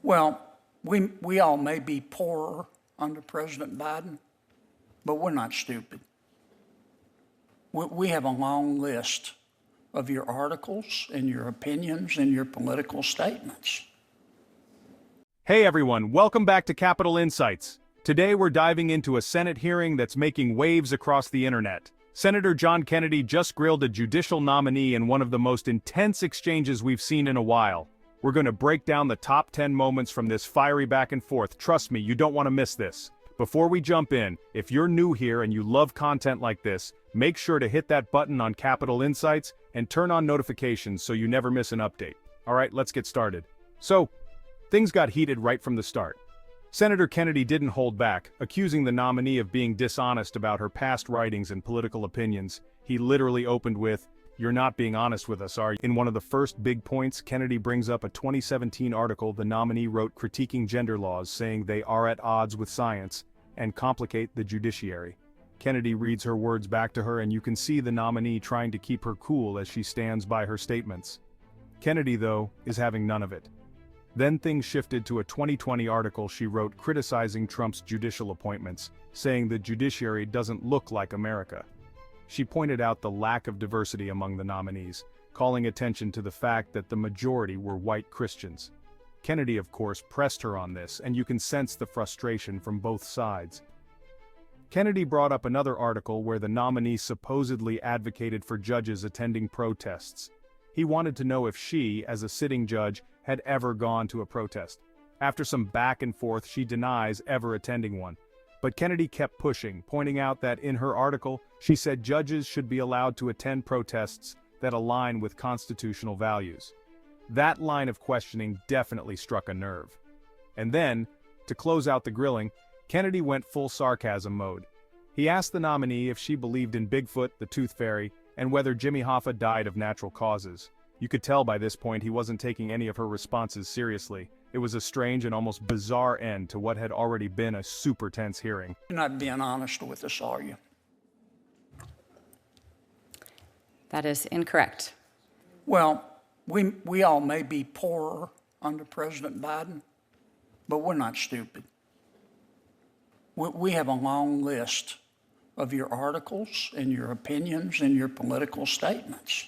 Well, we all may be poorer under President Biden, but we're not stupid. We have a long list of your articles and your opinions and your political statements. Hey everyone, welcome back to Capitol Insights. Today we're diving into a Senate hearing that's making waves across the internet. Senator John Kennedy just grilled a judicial nominee in one of the most intense exchanges we've seen in a while. We're going to break down the top 10 moments from this fiery back and forth. Trust me, you don't want to miss this. Before we jump in, if you're new here and you love content like this, make sure to hit that button on Capitol Insights and turn on notifications so you never miss an update. Alright, let's get started. So, things got heated right from the start. Senator Kennedy didn't hold back, accusing the nominee of being dishonest about her past writings and political opinions. He literally opened with, "You're not being honest with us, are you?" In one of the first big points, Kennedy brings up a 2017 article the nominee wrote critiquing gender laws, saying they are at odds with science and complicate the judiciary. Kennedy reads her words back to her, and you can see the nominee trying to keep her cool as she stands by her statements. Kennedy, though, is having none of it. Then things shifted to a 2020 article she wrote criticizing Trump's judicial appointments, saying the judiciary doesn't look like America. She pointed out the lack of diversity among the nominees, calling attention to the fact that the majority were white Christians. Kennedy, of course, pressed her on this, and you can sense the frustration from both sides. Kennedy brought up another article where the nominee supposedly advocated for judges attending protests. He wanted to know if she, as a sitting judge, had ever gone to a protest. After some back and forth, she denies ever attending one. But Kennedy kept pushing, pointing out that in her article, she said judges should be allowed to attend protests that align with constitutional values. That line of questioning definitely struck a nerve. And then, to close out the grilling, Kennedy went full sarcasm mode. He asked the nominee if she believed in Bigfoot, the Tooth Fairy, and whether Jimmy Hoffa died of natural causes. You could tell by this point he wasn't taking any of her responses seriously. It was a strange and almost bizarre end to what had already been a super tense hearing. You're not being honest with us, are you? That is incorrect. Well, we all may be poorer under President Biden, but we're not stupid. We have a long list of your articles and your opinions and your political statements.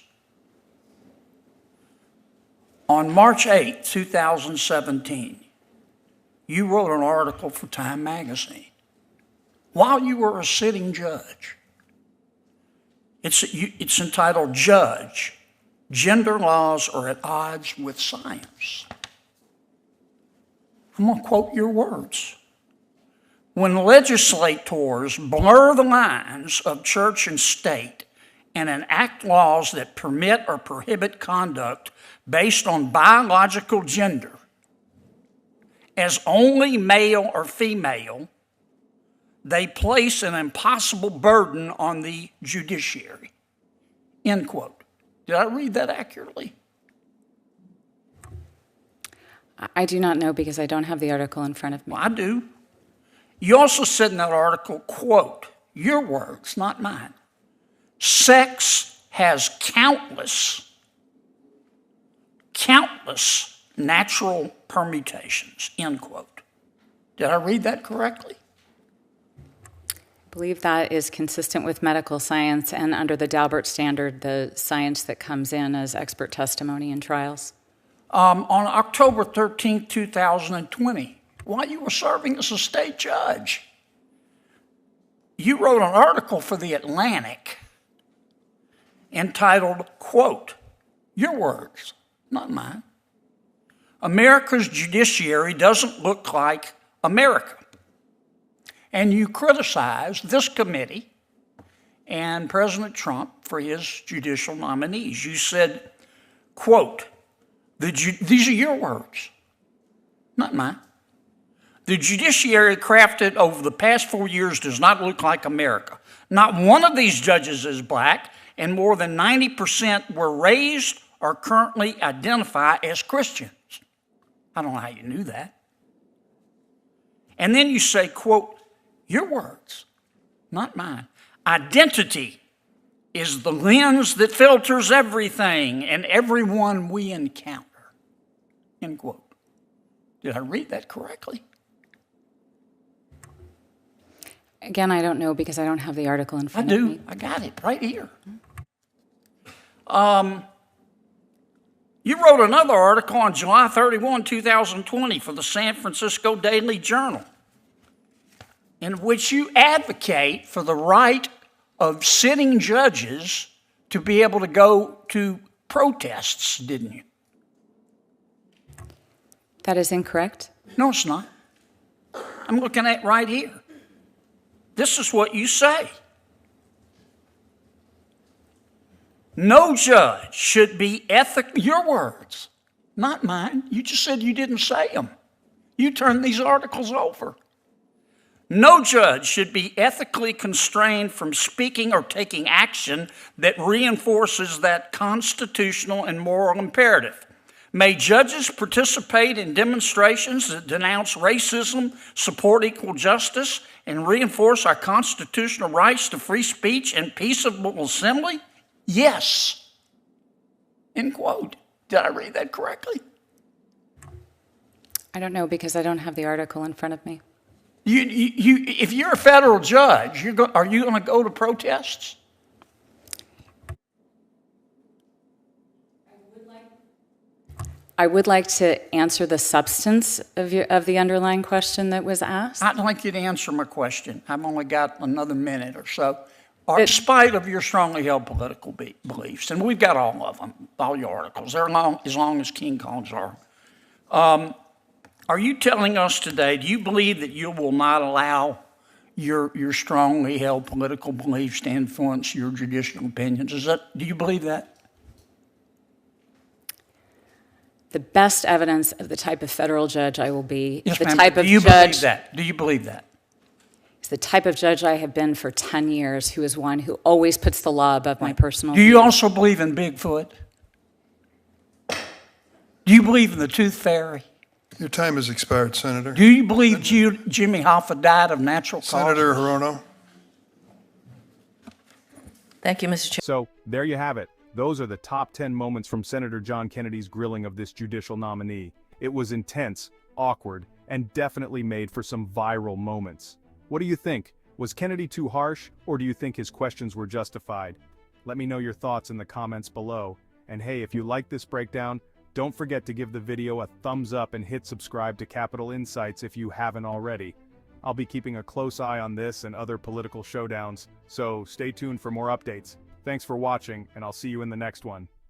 On March 8, 2017, you wrote an article for Time magazine while you were a sitting judge. It's entitled, "Judge, Gender Laws Are at Odds with Science." I'm going to quote your words. "When legislators blur the lines of church and state and enact laws that permit or prohibit conduct based on biological gender as only male or female, they place an impossible burden on the judiciary." End quote. Did I read that accurately? I do not know because I don't have the article in front of me. Well, I do. You also said in that article, quote, your words, not mine, "Sex has countless natural permutations," end quote. Did I read that correctly? I believe that is consistent with medical science and under the Daubert standard, the science that comes in as expert testimony in trials. On October 13, 2020, while you were serving as a state judge, you wrote an article for The Atlantic entitled, quote, your words, not mine, "America's judiciary doesn't look like America." And you criticized this committee and President Trump for his judicial nominees. You said, quote, these are your words, not mine, "The judiciary crafted over the past 4 years does not look like America. Not one of these judges is black, and more than 90% were raised or currently identify as Christians." I don't know how you knew that. And then you say, quote, your words, not mine, "Identity is the lens that filters everything and everyone we encounter," end quote. Did I read that correctly? Again, I don't know because I don't have the article in I front of me. do. I got it right here. You wrote another article on July 31, 2020 for the San Francisco Daily Journal, in which you advocate for the right of sitting judges to be able to go to protests, didn't you? That is incorrect. No, it's not. I'm looking at it right here. This is what you say. No judge should be ethical. Your words, not mine. You just said you didn't say them. You turned these articles over. No judge should be ethically constrained from speaking or taking action that reinforces that constitutional and moral imperative. May judges participate in demonstrations that denounce racism, support equal justice, and reinforce our constitutional rights to free speech and peaceable assembly? Yes. End quote. Did I read that correctly? I don't know because I don't have the article in front of me. If you're a federal judge, are you going to go to protests? I would like to answer the substance of the underlying question that was asked. I'd like you to answer my question. I've only got another minute or so. In spite of your strongly held political beliefs, and we've got all of them, all your articles, they're as long as King Kong's are you telling us today, do you believe that you will not allow your strongly held political beliefs to influence your judicial opinions? Do you believe that? The best evidence of the type of federal judge I will be, Yes, the ma'am. type of Do you judge, believe that? Do you believe that? is the type of judge I have been for 10 years, who is one who always puts the law above my personal Do you view. also believe in Bigfoot? Do you believe in the Tooth Fairy? Your time has expired, Senator. Do you believe Jimmy Hoffa died of natural causes? Senator Hirono. Thank you, Mr. Chair. So, there you have it. Those are the top 10 moments from Senator John Kennedy's grilling of this judicial nominee. It was intense, awkward, and definitely made for some viral moments. What do you think? Was Kennedy too harsh, or do you think his questions were justified? Let me know your thoughts in the comments below. And hey, if you like this breakdown, don't forget to give the video a thumbs up and hit subscribe to Capital Insights if you haven't already. I'll be keeping a close eye on this and other political showdowns, so stay tuned for more updates. Thanks for watching, and I'll see you in the next one.